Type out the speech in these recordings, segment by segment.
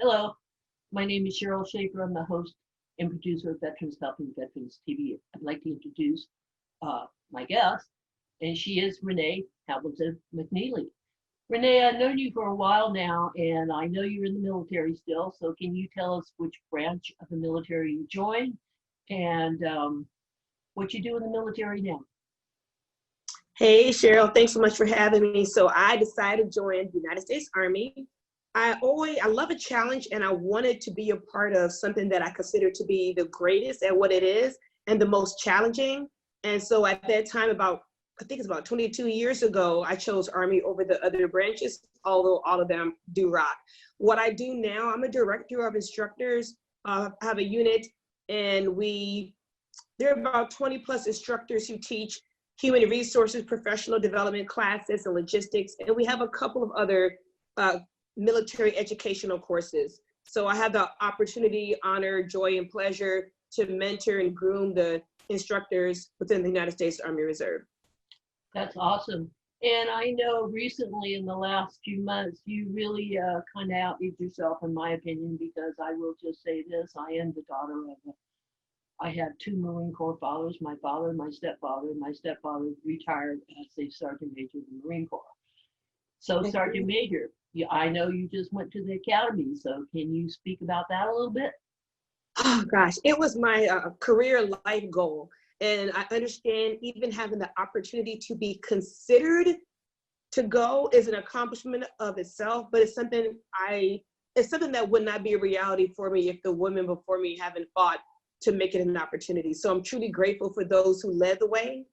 Hello, my name is Sheryl Shaffer. I'm the host and producer of Veterans Helping Veterans TV. I'd like to introduce my guest, and she is Renee Hamilton-McNealy. Renee, I've known you for a while now, and I know you're in the military still, so can you tell us which branch of the military you joined and what you do in the military now? Hey, Sheryl, thanks so much for having me. So I decided to join the United States Army. I love a challenge, and I wanted to be a part of something that I consider to be the greatest at what it is and the most challenging. And so at that time, I think it's about 22 years ago, I chose Army over the other branches, although all of them do rock. What I do now, I'm a director of instructors. I have a unit, and there are about 20 plus instructors who teach human resources, professional development classes, and logistics. And we have a couple of other military educational courses. So I have the opportunity, honor, joy, and pleasure to mentor and groom the instructors within the United States Army Reserve. That's awesome. And I know recently in the last few months, you really kind of outdid yourself, in my opinion, because I will just say this, I am the daughter of I had two Marine Corps fathers, my father and my stepfather. My stepfather retired as a Sergeant Major in the Marine Corps. So Sergeant Major, I know you just went to the academy, so can you speak about that a little bit? Oh gosh, it was my career life goal. And I understand even having the opportunity to be considered to go is an accomplishment of itself, but it's something that would not be a reality for me if the women before me haven't fought to make it an opportunity. So I'm truly grateful for those who led the way.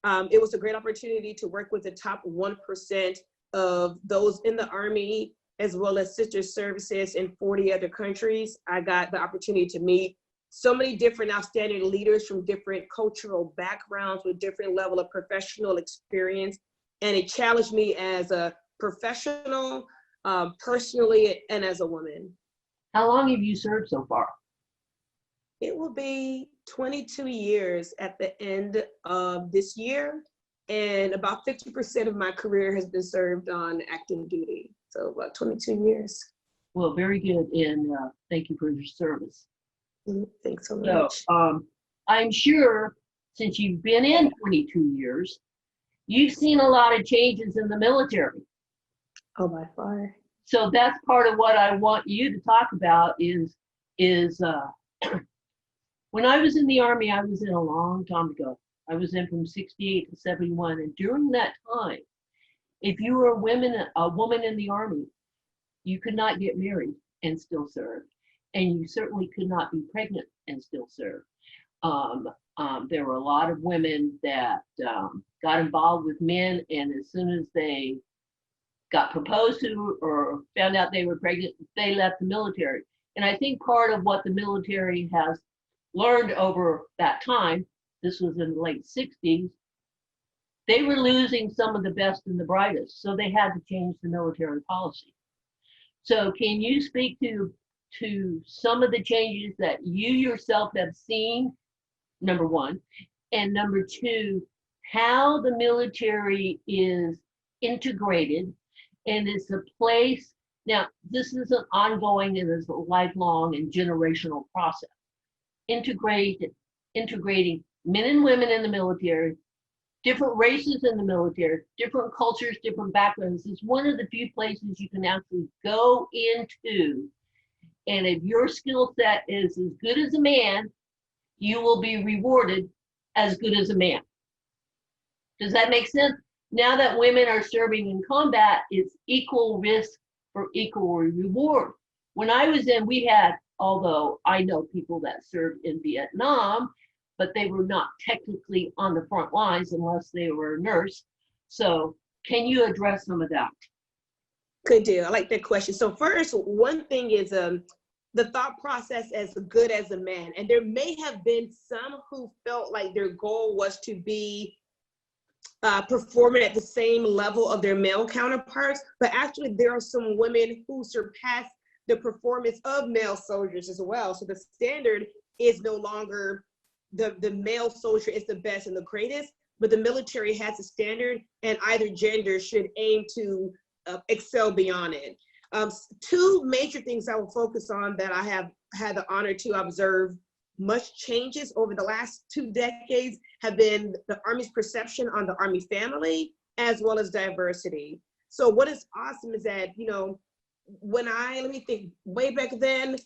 It was a great opportunity to work with the top 1% of those in the Army, as well as sister services in 40 other countries. I got the opportunity to meet so many different outstanding leaders from different cultural backgrounds with different level of professional experience. And it challenged me as a professional, personally, and as a woman. How long have you served so far? It will be 22 years at the end of this year. And about 50% of my career has been served on active duty. So about 22 years. Well, very good. And thank you for your service. Thanks so much. So I'm sure since you've been in 22 years, you've seen a lot of changes in the military. Oh, by far. So that's part of what I want you to talk about is when I was in the Army, I was in a long time ago. I was in from 68 to 71. And during that time, if you were a woman in the Army, you could not get married and still serve. And you certainly could not be pregnant and still serve. There were a lot of women that got involved with men, and as soon as they got proposed to or found out they were pregnant, they left the military. And I think part of what the military has learned over that time, this was in the late 60s, they were losing some of the best and the brightest. So they had to change the military policy. So can you speak to some of the changes that you yourself have seen, number one, and number two, how the military is integrated and is a place, now this is an ongoing and is a lifelong and generational process, integrating men and women in the military, different races in the military, different cultures, different backgrounds. It's one of the few places you can actually go into. And if your skill set is as good as a man, you will be rewarded as good as a man. Does that make sense? Now that women are serving in combat, it's equal risk for equal reward. When I was in, we had, although I know people that served in Vietnam, but they were not technically on the front lines unless they were a nurse. So can you address some of that? Good deal. I like that question. So first, one thing is the thought process as good as a man. And there may have been some who felt like their goal was to be performing at the same level of their male counterparts, but actually there are some women who surpass the performance of male soldiers as well. So the standard is no longer the male soldier is the best and the greatest, but the military has a standard and either gender should aim to excel beyond it. Two major things I will focus on that I have had the honor to observe much changes over the last 2 decades have been the Army's perception on the Army family, as well as diversity. So what is awesome is that, you know, let me think, way back then,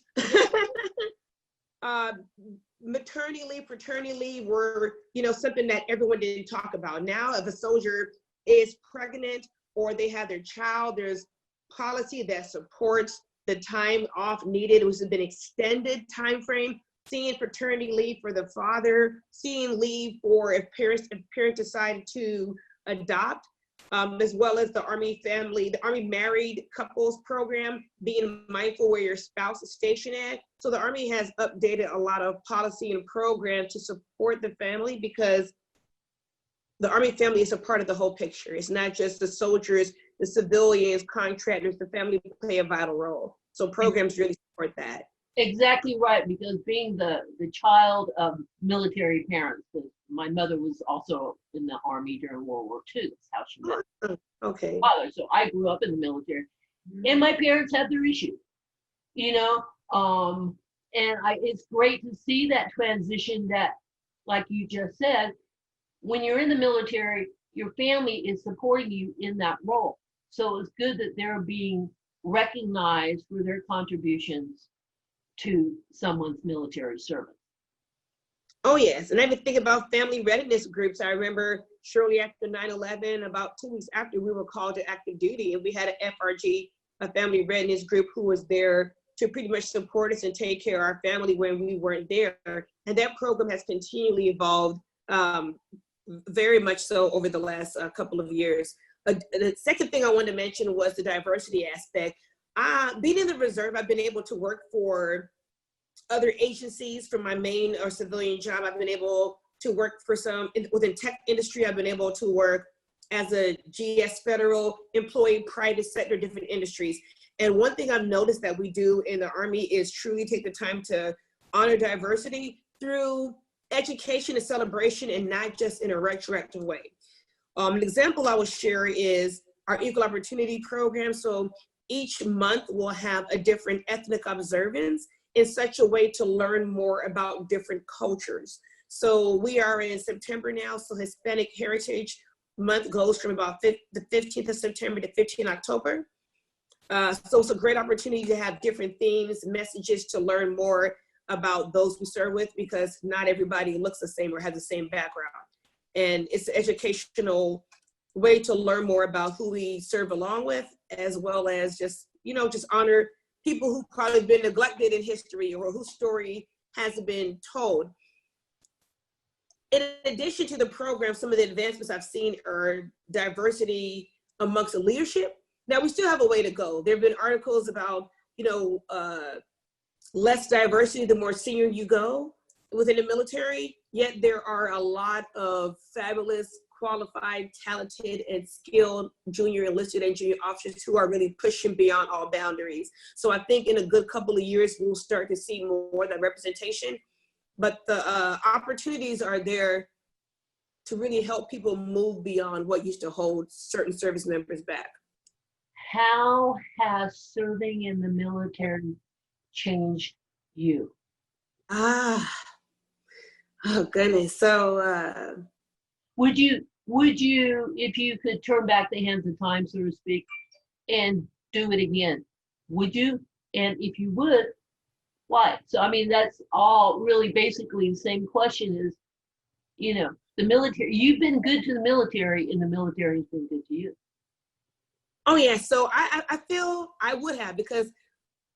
maternity leave, paternity leave were, you know, something that everyone didn't talk about. Now, if a soldier is pregnant or they have their child, there's policy that supports the time off needed. It was been extended time frame, seeing paternity leave for the father, seeing leave for if parents decide to adopt, as well as the Army married couples program, being mindful where your spouse is stationed at. So the Army has updated a lot of policy and program to support the family, because the Army family is a part of the whole picture. It's not just the soldiers, the civilians, contractors, the family play a vital role. So programs really support that. Exactly right, because being the child of military parents, my mother was also in the Army during World War II. That's how she met Okay. my father. So I grew up in the military, and my parents had their issues, you know. It's great to see that transition. That, like you just said, when you're in the military, your family is supporting you in that role. So it's good that they're being recognized for their contributions to someone's military service. Oh yes, and I even think about family readiness groups. I remember shortly after 9/11, about 2 weeks after, we were called to active duty, and we had an FRG, a family readiness group, who was there to pretty much support us and take care of our family when we weren't there. And that program has continually evolved, very much so over the last couple of years. The second thing I wanted to mention was the diversity aspect. Being in the reserve, I've been able to work for other agencies for my main or civilian job. I've been able to work for within tech industry. I've been able to work as a GS federal employee, private sector, different industries. And one thing I've noticed that we do in the Army is truly take the time to honor diversity through education and celebration, and not just in a retroactive way. An example I will share is our Equal Opportunity Program. So each month we'll have a different ethnic observance in such a way to learn more about different cultures. So we are in September now, so Hispanic Heritage Month goes from about the 15th of September to 15th October. So it's a great opportunity to have different themes, messages to learn more about those we serve with, because not everybody looks the same or has the same background. And it's an educational way to learn more about who we serve along with, as well as just, you know, just honor people who've probably been neglected in history or whose story hasn't been told. In addition to the program, some of the advancements I've seen are diversity amongst the leadership. Now, we still have a way to go. There have been articles about, you know, less diversity the more senior you go within the military, yet there are a lot of fabulous, qualified, talented, and skilled junior enlisted and junior officers who are really pushing beyond all boundaries. So I think in a good couple of years, we'll start to see more of that representation. But the opportunities are there to really help people move beyond what used to hold certain service members back. How has serving in the military changed you? Oh goodness. So would you, if you could turn back the hands of time, so to speak, and do it again, would you? And if you would, why? So I mean, that's all really basically the same question. Is, you know, the military, you've been good to the military, and the military has been good to you. Oh yeah, so I feel I would have, because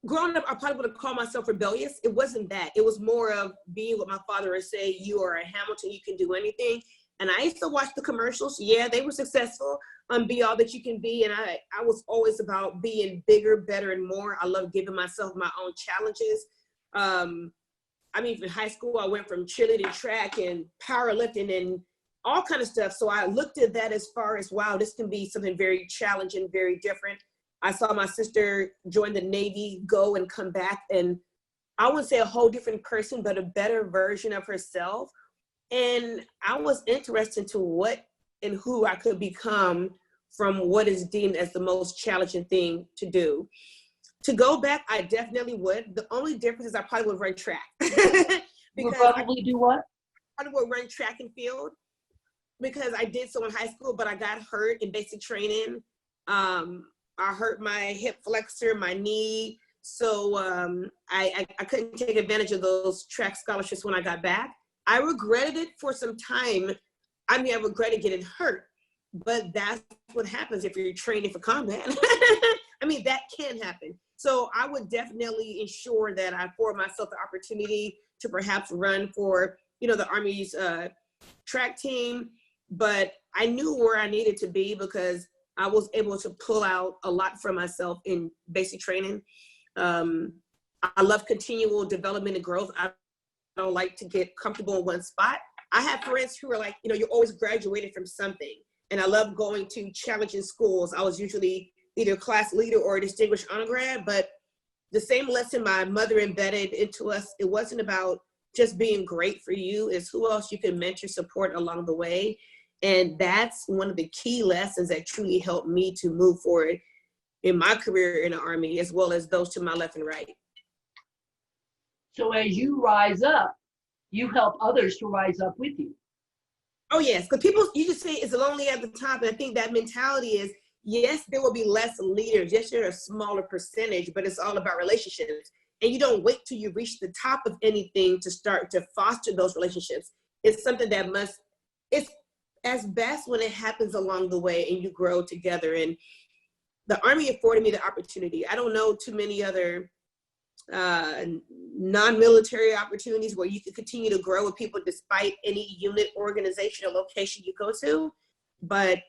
growing up, I probably would have called myself rebellious. It wasn't that. It was more of being what my father would say, you are a Hamilton, you can do anything. And I used to watch the commercials. Yeah, they were successful. Be all that you can be. And I was always about being bigger, better, and more. I love giving myself my own challenges. I mean, in high school, I went from cheerleading, track, and powerlifting, and all kind of stuff. So I looked at that as far as, wow, this can be something very challenging, very different. I saw my sister join the Navy, go and come back, and I wouldn't say a whole different person, but a better version of herself. And I was interested into what and who I could become from what is deemed as the most challenging thing to do. To go back, I definitely would. The only difference is I probably would run track. You probably do what? I probably would run track and field because I did so in high school, but I got hurt in basic training. I hurt my hip flexor, my knee. So I couldn't take advantage of those track scholarships when I got back. I regretted it for some time. I mean, I regretted getting hurt, but that's what happens if you're training for combat. I mean, that can happen. So I would definitely ensure that I afford myself the opportunity to perhaps run for, the Army's track team. But I knew where I needed to be because I was able to pull out a lot from myself in basic training. I love continual development and growth. I don't like to get comfortable in one spot. I have friends who are like, you're always graduated from something. And I love going to challenging schools. I was usually either class leader or a distinguished honor grad, but the same lesson my mother embedded into us, it wasn't about just being great for you, it's who else you can mentor, support along the way. And that's one of the key lessons that truly helped me to move forward in my career in the Army, as well as those to my left and right. So as you rise up, you help others to rise up with you. Oh yes, because people, you just say it's lonely at the top, and I think that mentality is, yes, there will be less leaders, yes, you're a smaller percentage, but it's all about relationships. And you don't wait till you reach the top of anything to start to foster those relationships. It's something that it's as best when it happens along the way and you grow together. And the Army afforded me the opportunity. I don't know too many other non-military opportunities where you can continue to grow with people despite any unit, organization, or location you go to. But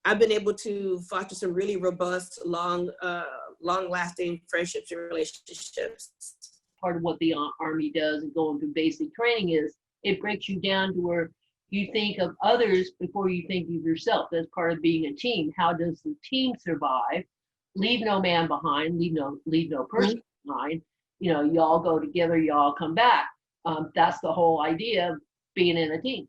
I've been able to foster some really robust, long-lasting friendships and relationships. Part of what the Army does and going through basic training is it breaks you down to where you think of others before you think of yourself. That's part of being a team. How does the team survive? Leave no man behind, leave no person behind. You all go together, you all come back. That's the whole idea of being in a team.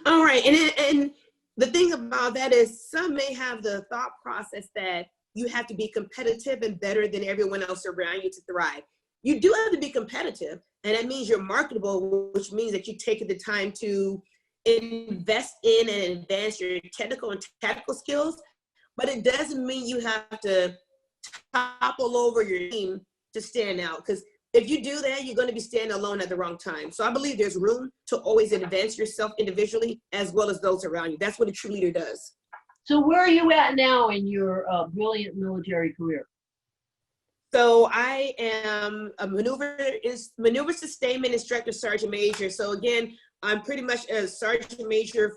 All right, and the thing about that is some may have the thought process that you have to be competitive and better than everyone else around you to thrive. You do have to be competitive, and that means you're marketable, which means that you take the time to invest in and advance your technical and tactical skills, but it doesn't mean you have to topple over your team to stand out, because if you do that, you're going to be standing alone at the wrong time. So I believe there's room to always advance yourself individually as well as those around you. That's what a true leader does. So where are you at now in your brilliant military career? So I am a maneuver sustainment instructor, sergeant major. So again, I'm pretty much a sergeant major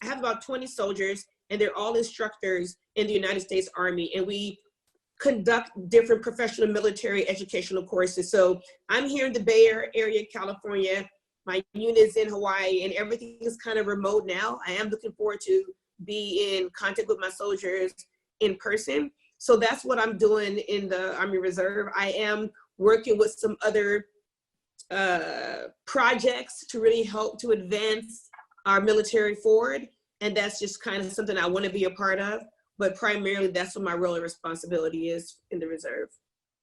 I have about 20 soldiers, and they're all instructors in the United States Army. And we conduct different professional military educational courses. So I'm here in the Bay Area, California. My unit is in Hawaii, and everything is kind of remote now. I am looking forward to be in contact with my soldiers in person. So that's what I'm doing in the Army Reserve. I am working with some other projects to really help to advance our military forward. And that's just kind of something I want to be a part of. But primarily, that's what my role and responsibility is in the reserve.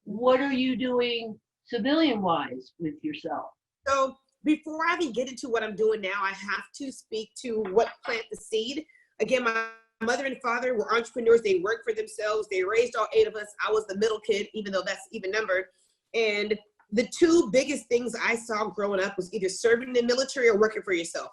What are you doing civilian-wise with yourself? So before I even get into what I'm doing now, I have to speak to what plant the seed. Again, my mother and father were entrepreneurs. They worked for themselves. They raised all 8 of us. I was the middle kid, even though that's even numbered. And the 2 biggest things I saw growing up was either serving in the military or working for yourself.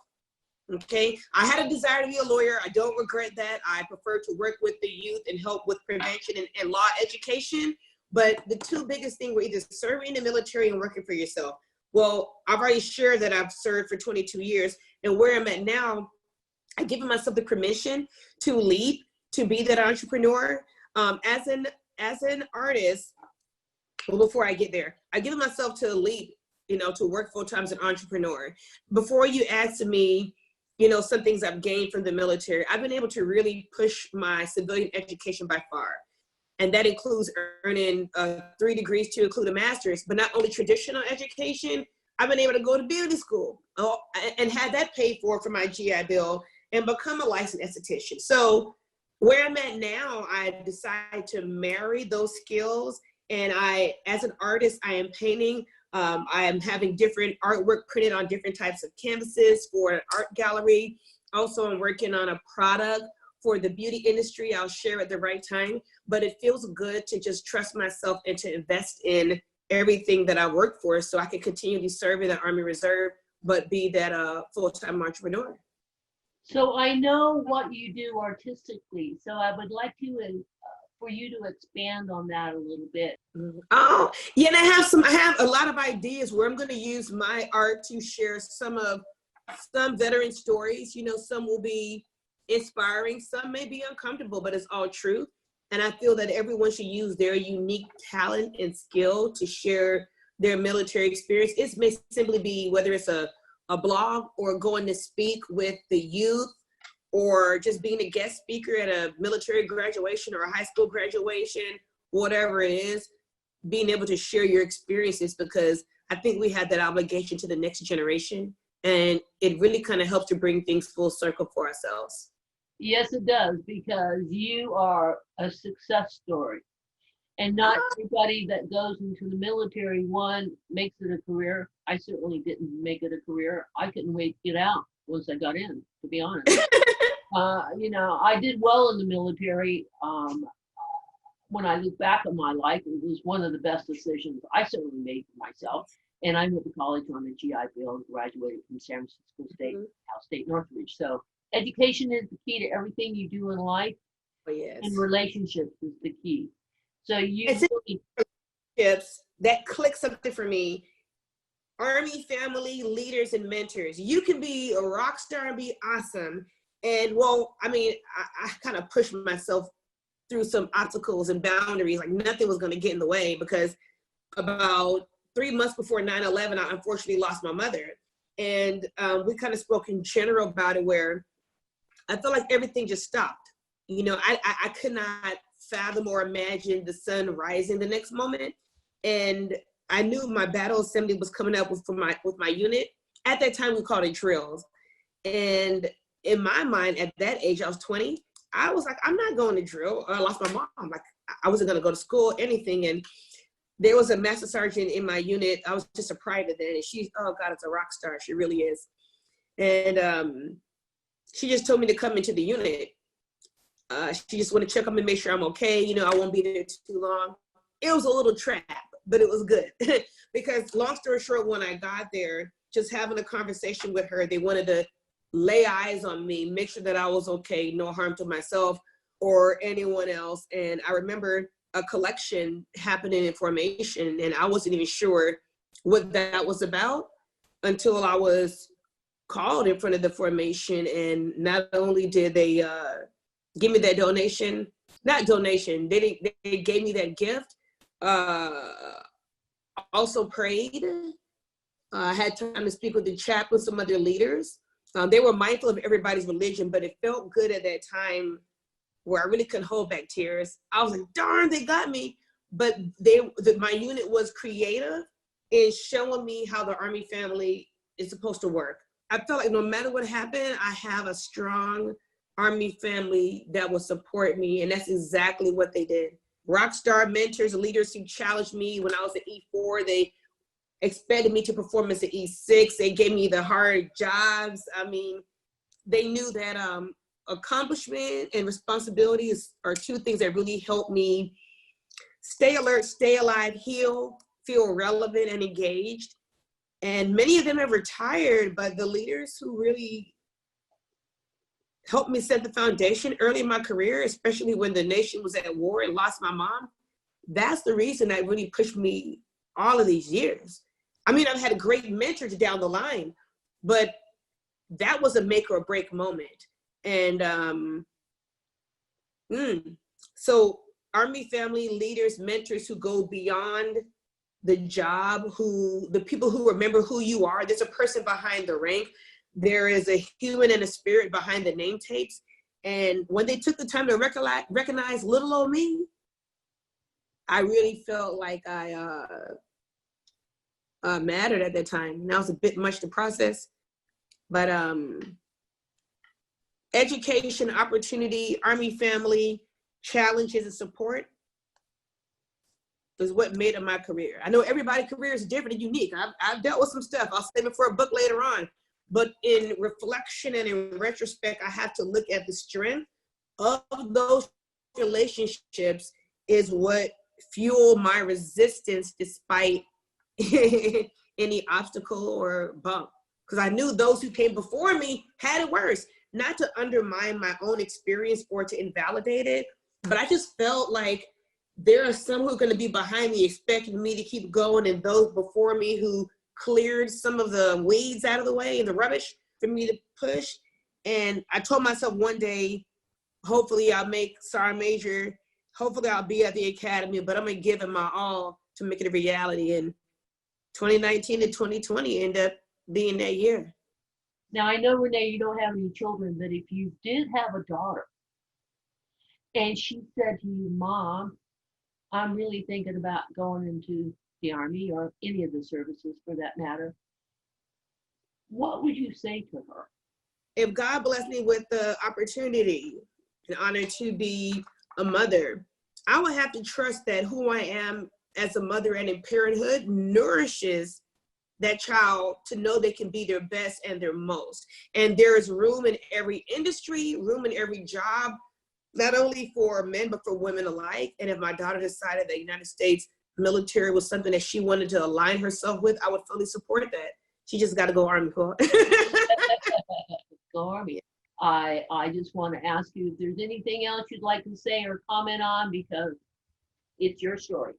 Okay, I had a desire to be a lawyer. I don't regret that. I prefer to work with the youth and help with prevention and law education. But the 2 biggest things were either serving in the military and working for yourself. Well, I've already shared that I've served for 22 years. And where I'm at now, I've given myself the permission to lead, to be that entrepreneur. As an artist, well, before I get there, I've given myself to lead, to work full-time as an entrepreneur. Before you ask me, some things I've gained from the military, I've been able to really push my civilian education by far. And that includes earning 3 degrees to include a master's, but not only traditional education, I've been able to go to beauty school and have that paid for my GI Bill. and become a licensed esthetician. So where I'm at now, I decided to marry those skills. And as an artist, I am painting. I am having different artwork printed on different types of canvases for an art gallery. Also, I'm working on a product for the beauty industry. I'll share at the right time, but it feels good to just trust myself and to invest in everything that I work for so I can continue to serve in the Army Reserve, but be that full-time entrepreneur. So I know what you do artistically, so I would like to for you to expand on that a little bit. Oh, yeah, and I have a lot of ideas where I'm going to use my art to share some veteran stories. You know, some will be inspiring, some may be uncomfortable, but it's all truth. And I feel that everyone should use their unique talent and skill to share their military experience. It may simply be whether it's a blog or going to speak with the youth or just being a guest speaker at a military graduation or a high school graduation, whatever it is, being able to share your experiences, because I think we have that obligation to the next generation. And it really kind of helps to bring things full circle for ourselves. Yes, it does, because you are a success story. And not everybody that goes into the military, one, makes it a career. I certainly didn't make it a career. I couldn't wait to get out once I got in, to be honest. You know, I did well in the military. When I look back on my life, it was one of the best decisions I certainly made for myself. And I went to college on the GI Bill and graduated from San Francisco State, Cal State Northridge. So education is the key to everything you do in life. Oh, yes. And relationships is the key. So it's relationships that click something for me. Army family, leaders, and mentors. You can be a rock star and be awesome. And well, I mean, I kind of pushed myself through some obstacles and boundaries, like nothing was going to get in the way, because about 3 months before 9/11, I unfortunately lost my mother. And we kind of spoke in general about it, where I felt like everything just stopped. You know, I could not fathom or imagine the sun rising the next moment. And I knew my battle assembly was coming up with my unit. At that time, we called it drills. And in my mind, at that age, I was 20, I was like, I'm not going to drill. I lost my mom. Like, I wasn't going to go to school, anything. And there was a master sergeant in my unit. I was just a private then. And she's, oh God, it's a rock star. She really is. And she just told me to come into the unit. She just wanted to check up and make sure I'm okay. You know, I won't be there too long. It was a little trap, but it was good. Because long story short, when I got there, just having a conversation with her, they wanted to lay eyes on me, make sure that I was okay, no harm to myself or anyone else. And I remember a collection happening in formation, and I wasn't even sure what that was about until I was called in front of the formation. And not only did they give me that donation, not donation, they gave me that gift, also prayed. I had time to speak with the chaplain, some other leaders. They were mindful of everybody's religion, but it felt good at that time where I really couldn't hold back tears. I was like, darn, they got me. But my unit was creative in showing me how the Army family is supposed to work. I felt like no matter what happened, I have a strong Army family that will support me. And that's exactly what they did. Rockstar mentors, leaders who challenged me when I was at E4, they expected me to perform as an E6. They gave me the hard jobs. I mean, they knew that accomplishment and responsibility are two things that really help me stay alert, stay alive, heal, feel relevant and engaged. And many of them have retired, but the leaders who really helped me set the foundation early in my career, especially when the nation was at war and lost my mom, that's the reason that really pushed me all of these years. I mean, I've had great mentors down the line, but that was a make or break moment. And so Army family, leaders, mentors who go beyond the job, the people who remember who you are. There's a person behind the rank. There is a human and a spirit behind the name tapes. And when they took the time to recognize little old me, I really felt like I mattered at that time. And that was a bit much to process. But education, opportunity, Army family, challenges, and support is what made up my career. I know everybody's career is different and unique. I've dealt with some stuff. I'll save it for a book later on. But in reflection and in retrospect, I have to look at the strength of those relationships is what fueled my resistance despite any obstacle or bump. Because I knew those who came before me had it worse. Not to undermine my own experience or to invalidate it, but I just felt like there are some who are going to be behind me expecting me to keep going, and those before me who cleared some of the weeds out of the way and the rubbish for me to push. And I told myself one day, hopefully I'll make Sergeant Major, hopefully I'll be at the academy, but I'm going to give it my all to make it a reality. And 2019 to 2020 ended up being that year. Now, I know, Renee, you don't have any children, but if you did have a daughter and she said to you, Mom, I'm really thinking about going into the Army or any of the services for that matter, what would you say to her? If God blessed me with the opportunity and honor to be a mother, I would have to trust that who I am as a mother and in parenthood nourishes that child to know they can be their best and their most. And there is room in every industry, room in every job, not only for men, but for women alike. And if my daughter decided that United States military was something that she wanted to align herself with, I would fully support that. She just got to go Army Corps. Go Army. I just want to ask you if there's anything else you'd like to say or comment on, because it's your story.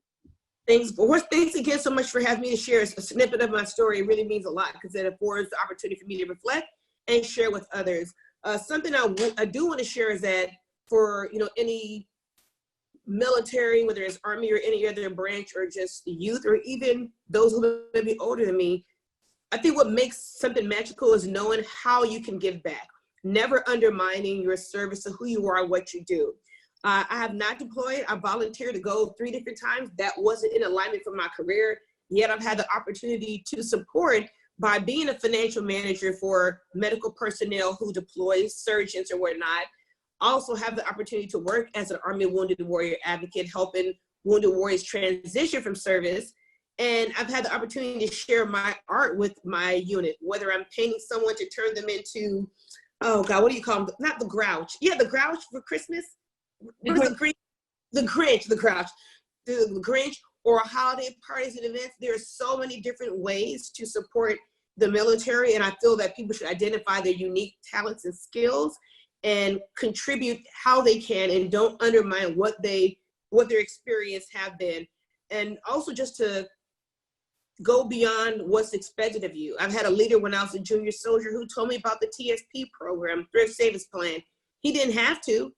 Thanks again so much for having me to share a snippet of my story. It really means a lot because it affords the opportunity for me to reflect and share with others. Something I do want to share is that for any military, whether it's Army or any other branch or just youth or even those who may be older than me, I think what makes something magical is knowing how you can give back, never undermining your service to who you are, what you do. I have not deployed. I volunteered to go 3 different times. That wasn't in alignment for my career, yet I've had the opportunity to support by being a financial manager for medical personnel who deploys, surgeons or whatnot. Also have the opportunity to work as an Army Wounded Warrior advocate, helping Wounded Warriors transition from service. And I've had the opportunity to share my art with my unit, whether I'm painting someone to turn them into, oh God, what do you call them? Not the Grouch. Yeah, the Grouch for Christmas. What is the Grinch, the Grinch, or holiday parties and events. There are so many different ways to support the military, and I feel that people should identify their unique talents and skills and contribute how they can, and don't undermine what their experience have been. And also just to go beyond what's expected of you. I've had a leader when I was a junior soldier who told me about the TSP program, Thrift Savings Plan. He didn't have to,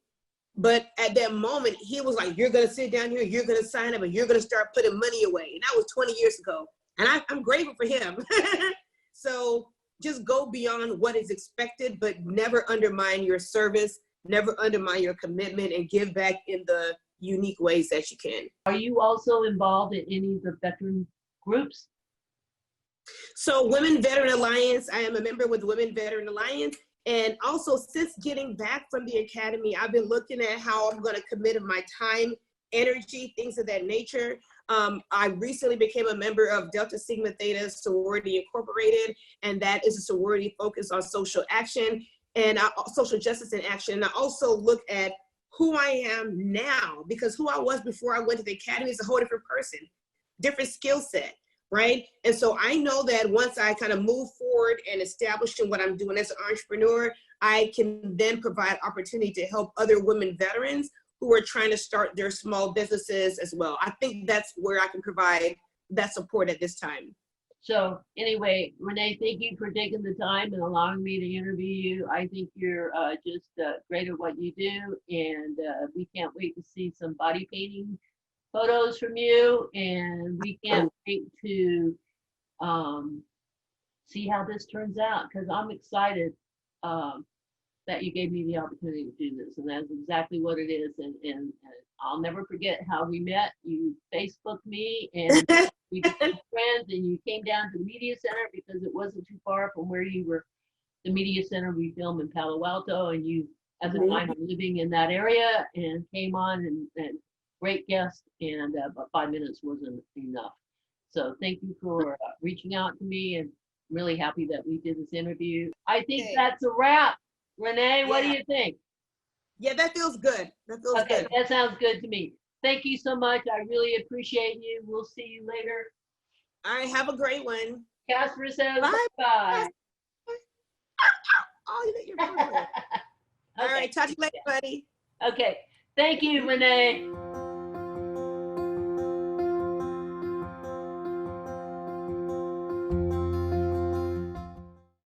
but at that moment, he was like, you're going to sit down here, you're going to sign up, and you're going to start putting money away. And that was 20 years ago. And I'm grateful for him. So just go beyond what is expected, but never undermine your service, never undermine your commitment, and give back in the unique ways that you can. Are you also involved in any of the veteran groups? So Women Veteran Alliance, I am a member with Women Veteran Alliance. And also, since getting back from the academy, I've been looking at how I'm going to commit my time, energy, things of that nature. I recently became a member of Delta Sigma Theta Sorority Incorporated, and that is a sorority focused on social action and social justice and action. And I also look at who I am now, because who I was before I went to the academy is a whole different person, different skill set. Right? And so I know that once I kind of move forward and establish in what I'm doing as an entrepreneur, I can then provide opportunity to help other women veterans who are trying to start their small businesses as well. I think that's where I can provide that support at this time. So anyway, Renee, thank you for taking the time and allowing me to interview you. I think you're just great at what you do, and we can't wait to see some body painting photos from you, and we can't wait to see how this turns out, because I'm excited that you gave me the opportunity to do this, and that's exactly what it is. And I'll never forget how we met. You Facebooked me, and we became friends, and you came down to the media center because it wasn't too far from where you were the media center we film in Palo Alto, and you at the Mhm. time were living in that area and came on and great guest, and but 5 minutes wasn't enough. So thank you for reaching out to me, and really happy that we did this interview. I think Okay. that's a wrap. Renee, what do Yeah. you think? Yeah, that feels good. That feels Okay, good. that sounds good to me. Thank you so much. I really appreciate you. We'll see you later. All right, have a great one. Casper says Bye. bye. Oh, you're perfect. All right, talk to you later, buddy. Okay. Thank you, Renee.